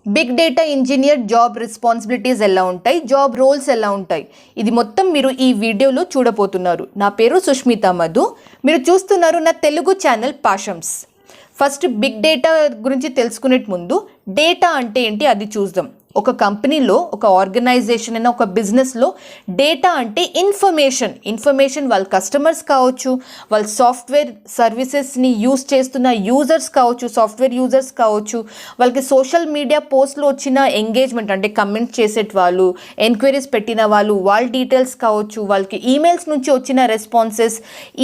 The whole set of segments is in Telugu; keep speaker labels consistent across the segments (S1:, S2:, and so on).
S1: Big data engineer job responsibilities ఎలా ఉంటాయి, జాబ్ రోల్స్ ఎలా ఉంటాయి, ఇది మొత్తం మీరు ఈ వీడియోలో చూడబోతున్నారు. నా పేరు సుష్మిత మధు. మీరు చూస్తున్నారు నా తెలుగు ఛానల్ పాషమ్స్. ఫస్ట్ బిగ్ డేటా గురించి తెలుసుకునే ముందు డేటా అంటే ఏంటి అది చూద్దాం. ఒక కంపెనీలో, ఒక ఆర్గనైజేషన్ అయినా, ఒక బిజినెస్లో డేటా అంటే ఇన్ఫర్మేషన్ వాళ్ళ కస్టమర్స్ కావచ్చు, వాళ్ళ సాఫ్ట్వేర్ సర్వీసెస్ని యూజ్ చేస్తున్న యూజర్స్ కావచ్చు, సాఫ్ట్వేర్ యూజర్స్ కావచ్చు, వాళ్ళకి సోషల్ మీడియా పోస్ట్లో వచ్చిన ఎంగేజ్మెంట్ అంటే కమెంట్ చేసేట వాళ్ళు, ఎంక్వైరీస్ పెట్టిన వాళ్ళు, వాళ్ళ డీటెయిల్స్ కావచ్చు, వాళ్ళకి ఈమెయిల్స్ నుంచి వచ్చిన రెస్పాన్సెస్,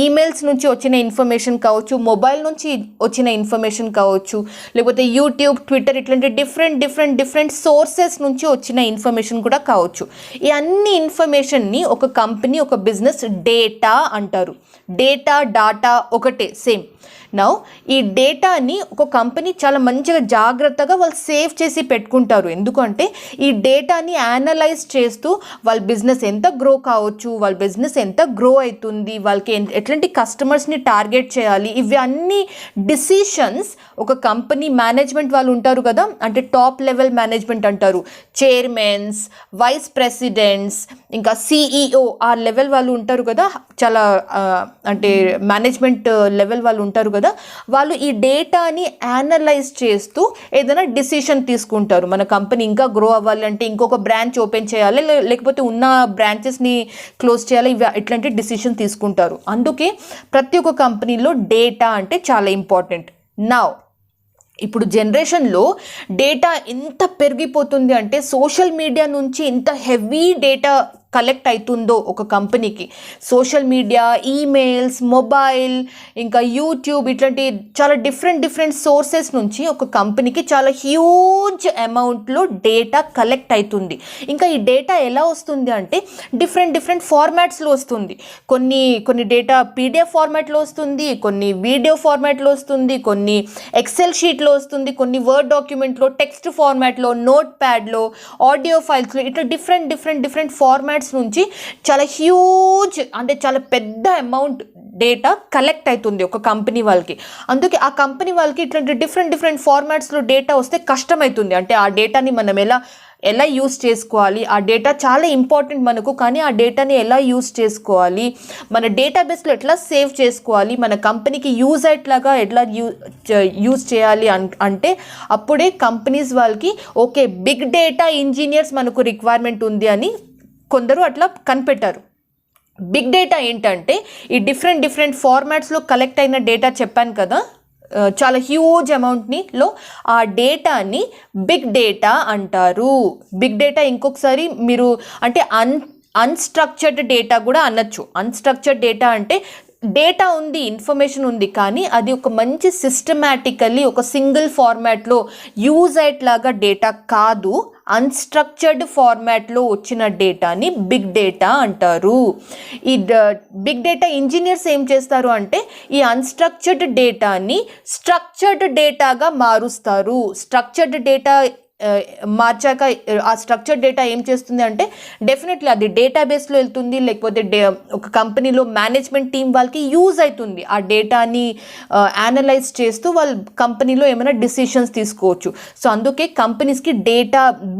S1: ఈమెయిల్స్ నుంచి వచ్చిన ఇన్ఫర్మేషన్ కావచ్చు, మొబైల్ నుంచి వచ్చిన ఇన్ఫర్మేషన్ కావచ్చు, లేకపోతే యూట్యూబ్, ట్విట్టర్ ఇట్లాంటి డిఫరెంట్ సోర్సెస్ నుంచి వచ్చిన ఇన్ఫర్మేషన్ కూడా కావచ్చు. ఈ అన్ని ఇన్ఫర్మేషన్ని ఒక కంపెనీ, ఒక బిజినెస్ డేటా అంటారు. డాటా ఒకటే, సేమ్. నౌ ఈ డేటాని ఒక కంపెనీ చాలా మంచిగా జాగ్రత్తగా వాళ్ళు సేవ్ చేసి పెట్టుకుంటారు. ఎందుకంటే ఈ డేటాని యానలైజ్ చేస్తూ వాళ్ళ బిజినెస్ ఎంత గ్రో కావచ్చు, వాళ్ళ బిజినెస్ ఎంత గ్రో అవుతుంది, వాళ్ళకి ఎట్లాంటి కస్టమర్స్ని టార్గెట్ చేయాలి, ఇవి అన్ని డిసిషన్స్ ఒక కంపెనీ మేనేజ్మెంట్ వాళ్ళు ఉంటారు కదా, అంటే టాప్ లెవెల్ మేనేజ్మెంట్ అంటారు, చైర్మన్స్, వైస్ ప్రెసిడెంట్స్, ఇంకా సిఈఓ ఆ లెవెల్ వాళ్ళు ఉంటారు కదా, చాలా అంటే మేనేజ్మెంట్ లెవెల్ వాళ్ళు ఉంటారు కదా, వాళ్ళు ఈ డేటాని యానలైజ్ చేస్తూ ఏదైనా డిసిషన్ తీసుకుంటారు. మన కంపెనీ ఇంకా గ్రో అవ్వాలంటే ఇంకొక బ్రాంచ్ ఓపెన్ చేయాలి, లేకపోతే ఉన్న బ్రాంచెస్ని క్లోజ్ చేయాలి, ఇట్లాంటి డిసిషన్ తీసుకుంటారు. అందుకే ప్రతి ఒక్క కంపెనీలో డేటా అంటే చాలా ఇంపార్టెంట్. నౌ ఇప్పుడు జనరేషన్లో డేటా ఎంత పెరిగిపోతుంది అంటే సోషల్ మీడియా నుంచి ఎంత హెవీ డేటా కలెక్ట్ అవుతుందో ఒక కంపెనీకి. సోషల్ మీడియా, ఈమెయిల్స్, మొబైల్, ఇంకా యూట్యూబ్ ఇట్లాంటి చాలా డిఫరెంట్ సోర్సెస్ నుంచి ఒక కంపెనీకి చాలా హ్యూజ్ అమౌంట్లో డేటా కలెక్ట్ అవుతుంది. ఇంకా ఈ డేటా ఎలా వస్తుంది అంటే డిఫరెంట్ ఫార్మాట్స్లో వస్తుంది. కొన్ని డేటా పీడిఎఫ్ ఫార్మాట్లో వస్తుంది, కొన్ని వీడియో ఫార్మాట్లో వస్తుంది, కొన్ని ఎక్సెల్ షీట్లో వస్తుంది, కొన్ని వర్డ్ డాక్యుమెంట్లో, టెక్స్ట్ ఫార్మాట్లో, నోట్ ప్యాడ్లో, ఆడియో ఫైల్స్లో, ఇట్లా డిఫరెంట్ ఫార్మాట్స్ నుంచి చాలా హ్యూజ్ అంటే చాలా పెద్ద అమౌంట్ డేటా కలెక్ట్ అవుతుంది ఒక కంపెనీ వాళ్ళకి. అందుకే ఆ కంపెనీ వాళ్ళకి ఇట్లాంటి డిఫరెంట్ ఫార్మాట్స్లో డేటా వస్తే కష్టమవుతుంది. అంటే ఆ డేటాని మనం ఎలా యూస్ చేసుకోవాలి, ఆ డేటా చాలా ఇంపార్టెంట్ మనకు, కానీ ఆ డేటాని ఎలా యూస్ చేసుకోవాలి, మన డేటాబేస్లో ఎట్లా సేవ్ చేసుకోవాలి, మన కంపెనీకి యూజ్ అయ్యేట్లాగా ఎట్లా యూజ్ చేయాలి అంటే అప్పుడే కంపెనీస్ వాళ్ళకి ఓకే బిగ్ డేటా ఇంజనీర్స్ మనకు రిక్వైర్మెంట్ ఉంది అని కొందరు అట్లా కనిపెట్టారు. బిగ్ డేటా ఏంటంటే ఈ డిఫరెంట్ ఫార్మాట్స్లో కలెక్ట్ అయిన డేటా చెప్పాను కదా, చాలా హ్యూజ్ అమౌంట్నిలో ఆ డేటాని బిగ్ డేటా అంటారు. బిగ్ డేటా ఇంకొకసారి మీరు అంటే అన్స్ట్రక్చర్డ్ డేటా కూడా అనొచ్చు. అన్స్ట్రక్చర్డ్ డేటా అంటే డేటా ఉంది, ఇన్ఫర్మేషన్ ఉంది, కానీ అది ఒక మంచి సిస్టమాటికల్లీ ఒక సింగిల్ ఫార్మాట్లో యూజ్ అయ్యేట్లాగా డేటా కాదు. అన్స్ట్రక్చర్డ్ ఫార్మాట్లో వచ్చిన డేటాని బిగ్ డేటా అంటారు. ఈ బిగ్ డేటా ఇంజనీర్స్ ఏం చేస్తారు అంటే ఈ అన్స్ట్రక్చర్డ్ డేటాని స్ట్రక్చర్డ్ డేటాగా మారుస్తారు. స్ట్రక్చర్డ్ డేటా మార్చాక ఆ స్ట్రక్చర్డ్ డేటా ఏం చేస్తుంది అంటే డెఫినెట్లీ అది డేటాబేస్లో వెళ్తుంది, లేకపోతే ఒక కంపెనీలో మేనేజ్మెంట్ టీం వాళ్ళకి యూజ్ అవుతుంది. ఆ డేటాని యానలైజ్ చేస్తూ వాళ్ళ కంపెనీలో ఏమైనా డిసిషన్స్ తీసుకోవచ్చు. సో అందుకే కంపెనీస్కి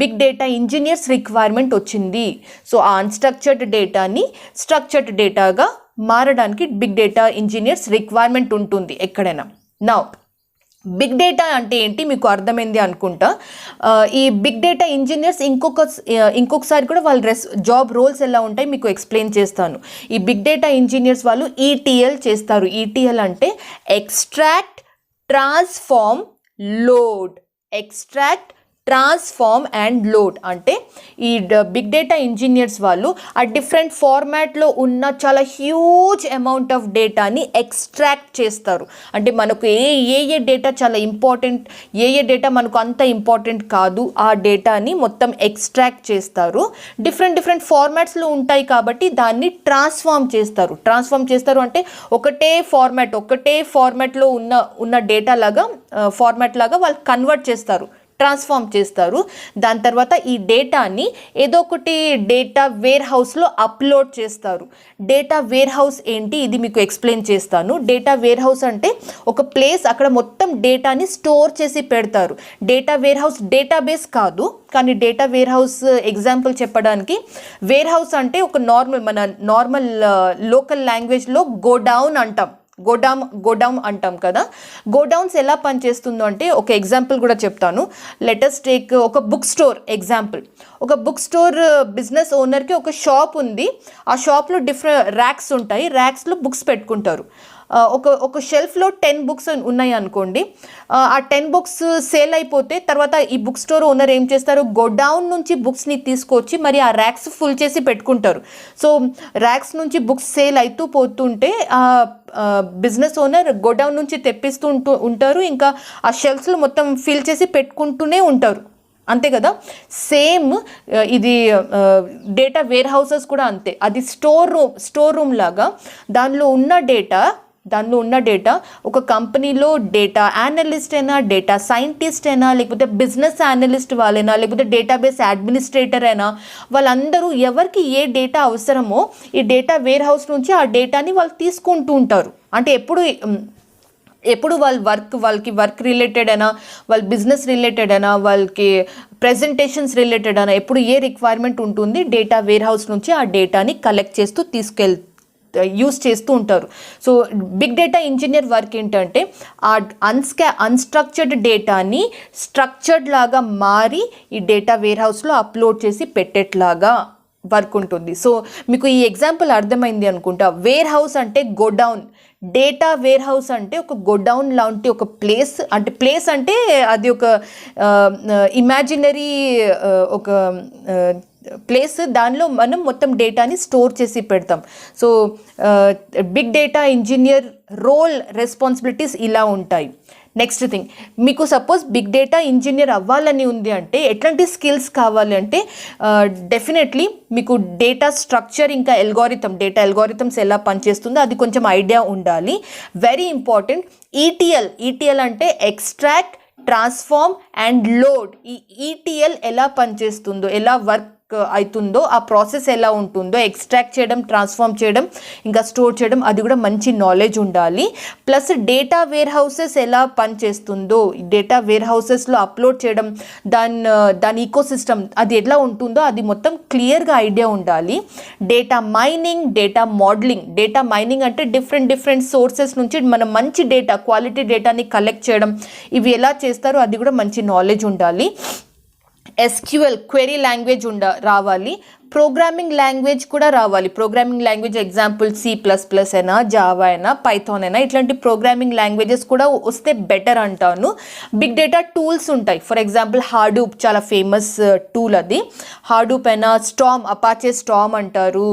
S1: బిగ్ డేటా ఇంజనీర్స్ రిక్వైర్మెంట్ వచ్చింది. సో ఆ అన్స్ట్రక్చర్డ్ డేటాని స్ట్రక్చర్డ్ డేటాగా మారడానికి బిగ్ డేటా ఇంజనీర్స్ రిక్వైర్మెంట్ ఉంటుంది ఎక్కడైనా. నౌ బిగ్ డేటా అంటే ఏంటి మీకు అర్థమైంది అనుకుంటా. ఈ బిగ్ డేటా ఇంజనీర్స్ ఇంకొకసారి కూడా వాళ్ళ జాబ్ రోల్స్ ఎలా ఉంటాయి మీకు ఎక్స్ప్లెయిన్ చేస్తాను. ఈ బిగ్ డేటా ఇంజనీర్స్ వాళ్ళు ఈటీఎల్ చేస్తారు. ఈటీఎల్ అంటే extract, transform, load. Extract, transform and load అంటే ఈ బిగ్ డేటా ఇంజనీర్స్ వాళ్ళు ఆ డిఫరెంట్ ఫార్మాట్లో ఉన్న చాలా హ్యూజ్ అమౌంట్ ఆఫ్ డేటాని ఎక్స్ట్రాక్ట్ చేస్తారు. అంటే మనకు ఏ డేటా చాలా ఇంపార్టెంట్, ఏ డేటా మనకు అంత ఇంపార్టెంట్ కాదు, ఆ డేటాని మొత్తం ఎక్స్ట్రాక్ట్ చేస్తారు. డిఫరెంట్ ఫార్మాట్స్లో ఉంటాయి కాబట్టి దాన్ని ట్రాన్స్ఫార్మ్ చేస్తారు అంటే ఒకటే ఫార్మాట్లో ఉన్న డేటా లాగా ఫార్మాట్ లాగా వాళ్ళు కన్వర్ట్ చేస్తారు, ట్రాన్స్ఫార్మ్ చేస్తారు. దాని తర్వాత ఈ డేటాని ఏదో ఒకటి డేటా వేర్ హౌస్లో అప్లోడ్ చేస్తారు. డేటా వేర్ హౌస్ ఏంటి, ఇది మీకు ఎక్స్ప్లెయిన్ చేస్తాను. డేటా వేర్ హౌస్ అంటే ఒక ప్లేస్, అక్కడ మొత్తం డేటాని స్టోర్ చేసి పెడతారు. డేటా వేర్ హౌస్ డేటాబేస్ కాదు, కానీ డేటా వేర్ హౌస్ ఎగ్జాంపుల్ చెప్పడానికి, వేర్ హౌస్ అంటే ఒక మన నార్మల్ లోకల్ లాంగ్వేజ్లో గోడౌన్ అంటాం. గోడౌన్ అంటాం కదా. గోడౌన్స్ ఎలా పనిచేస్తుందో అంటే ఒక ఎగ్జాంపుల్ కూడా చెప్తాను. లెటస్ టేక్ ఒక బుక్ స్టోర్ ఎగ్జాంపుల్. ఒక బుక్ స్టోర్ బిజినెస్ ఓనర్కి ఒక షాప్ ఉంది. ఆ షాప్లో డిఫరెంట్ ర్యాక్స్ ఉంటాయి. ర్యాక్స్లో బుక్స్ పెట్టుకుంటారు. ఒక షెల్ఫ్లో 10 బుక్స్ ఉన్నాయి అనుకోండి. ఆ 10 బుక్స్ సేల్ అయిపోతే తర్వాత ఈ బుక్ స్టోర్ ఓనర్ ఏం చేస్తారు, గోడౌన్ నుంచి బుక్స్ని తీసుకొచ్చి మరి ఆ ర్యాక్స్ ఫుల్ చేసి పెట్టుకుంటారు. సో ర్యాక్స్ నుంచి బుక్స్ సేల్ అవుతూ పోతుంటే బిజినెస్ ఓనర్ గోడౌన్ నుంచి తెప్పిస్తూ ఉంటారు. ఇంకా ఆ షెల్ఫ్స్లో మొత్తం ఫిల్ చేసి పెట్టుకుంటూనే ఉంటారు. అంతే కదా. సేమ్ ఇది డేటా వేర్ హౌసెస్ కూడా అంతే. అది స్టోర్ రూమ్ లాగా. దానిలో ఉన్న డేటా ఒక కంపెనీలో డేటా అనలిస్ట్ అయినా, డేటా సైంటిస్ట్ అయినా, లేకపోతే బిజినెస్ అనలిస్ట్ వాళ్ళైనా, లేకపోతే డేటాబేస్ అడ్మినిస్ట్రేటర్ అయినా, వాళ్ళందరూ ఎవరికి ఏ డేటా అవసరమో ఈ డేటా వేర్ హౌస్ నుంచి ఆ డేటాని వాళ్ళు తీసుకుంటూ ఉంటారు. అంటే ఎప్పుడు వాళ్ళకి వర్క్ రిలేటెడ్ అయినా, వాళ్ళ బిజినెస్ రిలేటెడ్ అయినా, వాళ్ళకి ప్రెజెంటేషన్స్ రిలేటెడ్ అయినా, ఎప్పుడు ఏ రిక్వైర్మెంట్ ఉంటుంది డేటా వేర్ హౌస్ నుంచి ఆ డేటాని కలెక్ట్ చేస్తూ యూస్ చేస్తూ ఉంటారు. So big data engineer work ఏంటంటే ఆ అన్స్ట్రక్చర్డ్ డేటాని స్ట్రక్చర్డ్ లాగా మారి ఈ డేటా వేర్ హౌస్లో అప్లోడ్ చేసి పెట్టేట్లాగా వర్క్ ఉంటుంది. సో మీకు ఈ ఎగ్జాంపుల్ అర్థమైంది అనుకుంటా. వేర్ హౌస్ అంటే గోడౌన్, డేటా వేర్ హౌస్ అంటే ఒక గోడౌన్ లాంటి ఒక ప్లేస్. అంటే అది ఒక ఇమాజినరీ ఒక ప్లేస్. దానిలో మనం మొత్తం డేటాని స్టోర్ చేసి పెడతాం. So big data engineer role responsibilities ఇలా ఉంటాయి. నెక్స్ట్ థింగ్, మీకు సపోజ్ బిగ్ డేటా ఇంజనీర్ అవ్వాలని ఉంది అంటే ఎట్లాంటి స్కిల్స్ కావాలి అంటే డెఫినెట్లీ మీకు డేటా స్ట్రక్చర్, ఇంకా డేటా ఎల్గోరిథమ్స్ ఎలా పనిచేస్తుందో అది కొంచెం ఐడియా ఉండాలి. Very important. ఈటీఎల్ అంటే ఎక్స్ట్రాక్ట్, ట్రాన్స్ఫార్మ్ అండ్ లోడ్. ఈ ఈటీఎల్ ఎలా పనిచేస్తుందో, ఎలా వర్క్ అవుతుందో, ఆ ప్రాసెస్ ఎలా ఉంటుందో, ఎక్స్ట్రాక్ట్ చేయడం, ట్రాన్స్ఫార్మ్ చేయడం, ఇంకా స్టోర్ చేయడం, అది కూడా మంచి నాలెడ్జ్ ఉండాలి. ప్లస్ డేటా వేర్ హౌసెస్ ఎలా పనిచేస్తుందో, డేటా వేర్ హౌసెస్లో అప్లోడ్ చేయడం, దాని ఈకోసిస్టమ్ అది ఎలా ఉంటుందో అది మొత్తం క్లియర్గా ఐడియా ఉండాలి. Data mining, data modelling. Data mining అంటే డిఫరెంట్ సోర్సెస్ నుంచి మనం మంచి డేటా, క్వాలిటీ డేటాని కలెక్ట్ చేయడం, ఇవి ఎలా చేస్తారో అది కూడా మంచి నాలెడ్జ్ ఉండాలి. SQL క్వెరీ లాంగ్వేజ్ రావాలి. ప్రోగ్రామింగ్ లాంగ్వేజ్ కూడా రావాలి. ప్రోగ్రామింగ్ లాంగ్వేజ్ ఎగ్జాంపుల్ C++ అయినా, జావా అయినా, పైథాన్ అయినా, ఇట్లాంటి ప్రోగ్రామింగ్ లాంగ్వేజెస్ కూడా వస్తే బెటర్ అంటాను. బిగ్ డేటా టూల్స్ ఉంటాయి. ఫర్ ఎగ్జాంపుల్ హాడూప్ చాలా ఫేమస్ టూల్. అది హాడూప్ అయినా, అపాచే స్టామ్ అంటారు,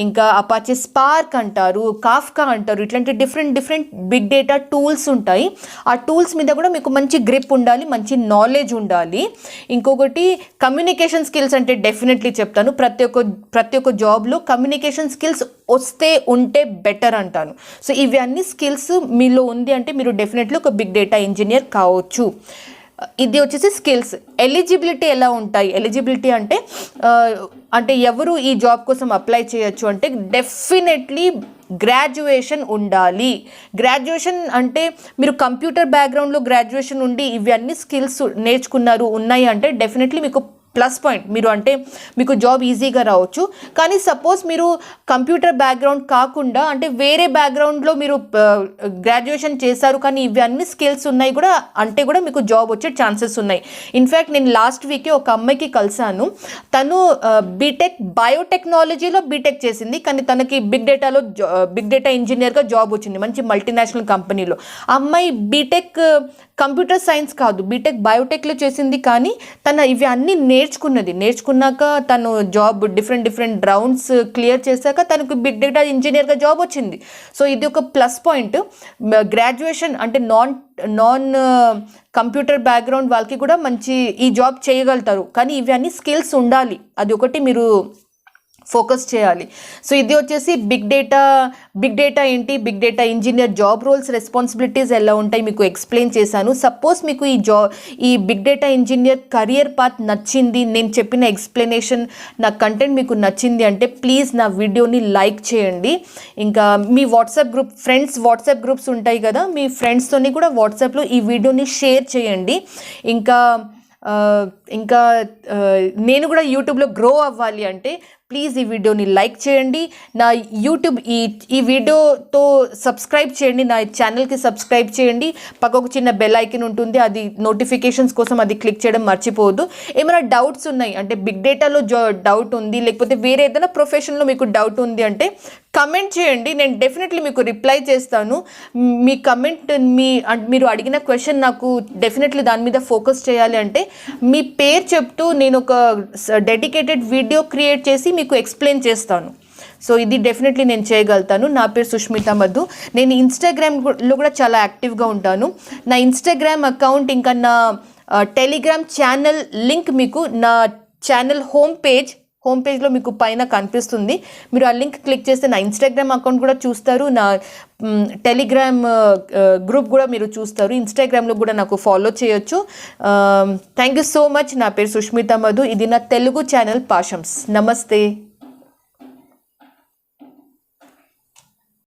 S1: ఇంకా అపాచే స్పార్క్ అంటారు, కాఫ్కా అంటారు. ఇట్లాంటి డిఫరెంట్ బిగ్ డేటా టూల్స్ ఉంటాయి. ఆ టూల్స్ మీద కూడా మీకు మంచి గ్రిప్ ఉండాలి, మంచి నాలెడ్జ్ ఉండాలి. ఇంకొకటి కమ్యూనికేషన్ స్కిల్స్ అంటే డెఫినెట్లీ చెప్తాను. ప్రతి ఒక్క జాబ్లో కమ్యూనికేషన్ స్కిల్స్ ఉంటే బెటర్ అంటాను. సో ఇవి అన్ని స్కిల్స్ మీలో ఉంది అంటే మీరు డెఫినెట్లీ ఒక బిగ్ డేటా ఇంజనీర్ కావచ్చు. ఇది వచ్చేసి స్కిల్స్. ఎలిజిబిలిటీ ఎలా ఉంటాయి? ఎలిజిబిలిటీ అంటే ఎవరు ఈ జాబ్ కోసం అప్లై చేయొచ్చు అంటే డెఫినెట్లీ గ్రాడ్యుయేషన్ ఉండాలి. గ్రాడ్యుయేషన్ అంటే మీరు కంప్యూటర్ బ్యాక్గ్రౌండ్లో గ్రాడ్యుయేషన్ ఉండి ఇవి అన్ని స్కిల్స్ ఉన్నాయి అంటే డెఫినెట్లీ మీకు ప్లస్ పాయింట్. మీకు జాబ్ ఈజీగా రావచ్చు. కానీ సపోజ్ మీరు కంప్యూటర్ బ్యాక్గ్రౌండ్ కాకుండా అంటే వేరే బ్యాక్గ్రౌండ్లో మీరు గ్రాడ్యుయేషన్ చేశారు కానీ ఇవి అన్ని స్కిల్స్ ఉన్నాయి కూడా మీకు జాబ్ వచ్చే ఛాన్సెస్ ఉన్నాయి. ఇన్ఫ్యాక్ట్ నేను లాస్ట్ వీకే ఒక అమ్మాయికి కలిసాను. తను బయోటెక్నాలజీలో బీటెక్ చేసింది, కానీ తనకి బిగ్ డేటా ఇంజనీర్గా జాబ్ వచ్చింది మంచి మల్టీనేషనల్ కంపెనీలో. ఆ అమ్మాయి బీటెక్ కంప్యూటర్ సైన్స్ కాదు, బీటెక్ బయోటెక్లో చేసింది. కానీ తన ఇవి అన్నీ నేర్చుకున్నాక తను జాబ్ డిఫరెంట్ రౌండ్స్ క్లియర్ చేశాక తనకు బిగ్ డేటా ఇంజనీర్గా జాబ్ వచ్చింది. సో ఇది ఒక ప్లస్ పాయింట్. గ్రాడ్యుయేషన్ అంటే నాన్ కంప్యూటర్ బ్యాక్గ్రౌండ్ వాళ్ళకి కూడా మంచి ఈ జాబ్ చేయగలుగుతారు. కానీ ఇవి అన్ని స్కిల్స్ ఉండాలి. అది ఒకటి మీరు ఫోకస్ చేయాలి. సో ఇది వచ్చేసి బిగ్ డేటా ఏంటి, big data engineer job roles responsibilities ఎలా ఉంటాయి మీకు ఎక్స్ప్లెయిన్ చేశాను. సపోజ్ మీకు ఈ big data engineer career path నచ్చింది, నేను చెప్పిన ఎక్స్ప్లెనేషన్ నా కంటెంట్ మీకు నచ్చింది అంటే ప్లీజ్ నా వీడియోని లైక్ చేయండి. ఇంకా మీ ఫ్రెండ్స్ వాట్సాప్ గ్రూప్స్ ఉంటాయి కదా, మీ ఫ్రెండ్స్తోని కూడా వాట్సాప్లో ఈ వీడియోని షేర్ చేయండి. ఇంకా నేను కూడా యూట్యూబ్లో గ్రో అవ్వాలి అంటే ప్లీజ్ ఈ వీడియోని లైక్ చేయండి. నా యూట్యూబ్ ఈ వీడియోతో సబ్స్క్రైబ్ చేయండి, నా ఛానల్కి సబ్స్క్రైబ్ చేయండి. పక్కకు చిన్న బెల్ ఐకన్ ఉంటుంది, అది నోటిఫికేషన్స్ కోసం అది క్లిక్ చేయడం మర్చిపోవద్దు. ఏమైనా డౌట్స్ ఉన్నాయి అంటే బిగ్ డేటాలో డౌట్ ఉంది, లేకపోతే వేరే ఏదైనా ప్రొఫెషన్లో మీకు డౌట్ ఉంది అంటే కమెంట్ చేయండి, నేను డెఫినెట్లీ మీకు రిప్లై చేస్తాను. మీ కమెంట్ మీరు అడిగిన క్వశ్చన్ నాకు డెఫినెట్లీ దాని మీద ఫోకస్ చేయాలి అంటే మీ పేరు చెప్తూ నేను ఒక డెడికేటెడ్ వీడియో క్రియేట్ చేసి మీకు ఎక్స్ప్లెయిన్ చేస్తాను. సో ఇది డెఫినెట్లీ నేను చేయగలుగుతాను. నా పేరు సుష్మిత మధు. నేను ఇన్స్టాగ్రామ్లో కూడా చాలా యాక్టివ్గా ఉంటాను. నా ఇన్స్టాగ్రామ్ అకౌంట్ ఇంకా నా టెలిగ్రామ్ ఛానల్ లింక్ మీకు నా ఛానల్ హోమ్ పేజ్లో మీకు పైన కనిపిస్తుంది. మీరు ఆ లింక్ క్లిక్ చేస్తే నా ఇన్స్టాగ్రామ్ అకౌంట్ కూడా చూస్తారు, నా టెలిగ్రామ్ గ్రూప్ కూడా మీరు చూస్తారు. ఇన్స్టాగ్రామ్లో కూడా నాకు ఫాలో చేయొచ్చు. Thank you so much. నా పేరు సుష్మిత మధు. ఇది నా తెలుగు ఛానల్ పాషమ్స్. నమస్తే.